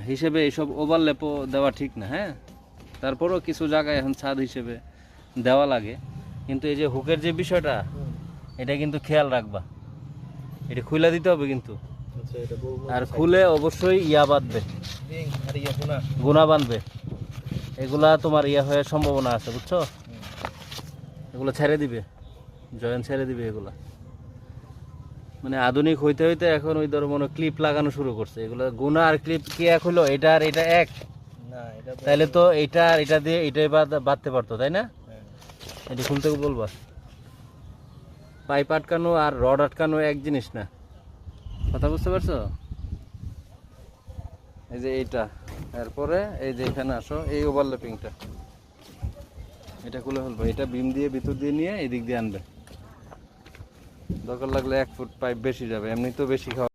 হিসেবে এইসব ওভারল্যাপও দেওয়া ঠিক না, হ্যাঁ। তারপরও কিছু জায়গায় এখন ছাদ হিসেবে দেওয়া লাগে, কিন্তু এই যে হুকের যে বিষয়টা, এটা কিন্তু খেয়াল রাখবা, এটা খুলে দিতে হবে কিন্তু। আর খুলে অবশ্যই ইয়া বাঁধবে, গুণা বাঁধবে, এগুলা তোমার ইয়া হওয়ার সম্ভাবনা আছে, বুঝছো। এগুলো ছেড়ে দিবে, জয়েন ছেড়ে দিবে এগুলা। মানে আধুনিক হইতে হইতে এখন ওই ধরো মনে ক্লিপ লাগানো শুরু করছে। এগুলো গুণা আর ক্লিপ কি এক হলো? এটা আর এটা এক না, তাইলে তো এইটা আর এটা দিয়ে এটাই বাঁধতে পারতো, তাই না? এটা খুলতে বলবা। পাইপ আটকানো আর রড আটকানো এক জিনিস না, কথা বুঝতে পারছো? এই যে এইটা, এরপরে এই যে এখানে আসো, এই ওভারল্যাপিংটা এটা খুলে ফেলবো। এটা বিম দিয়ে ভিতর দিয়ে নিয়ে এই দিক দিয়ে আনবে। দরকার লাগলে 1 ফুট পাইপ বেশি যাবে, এমনি তো বেশি খাওয়া।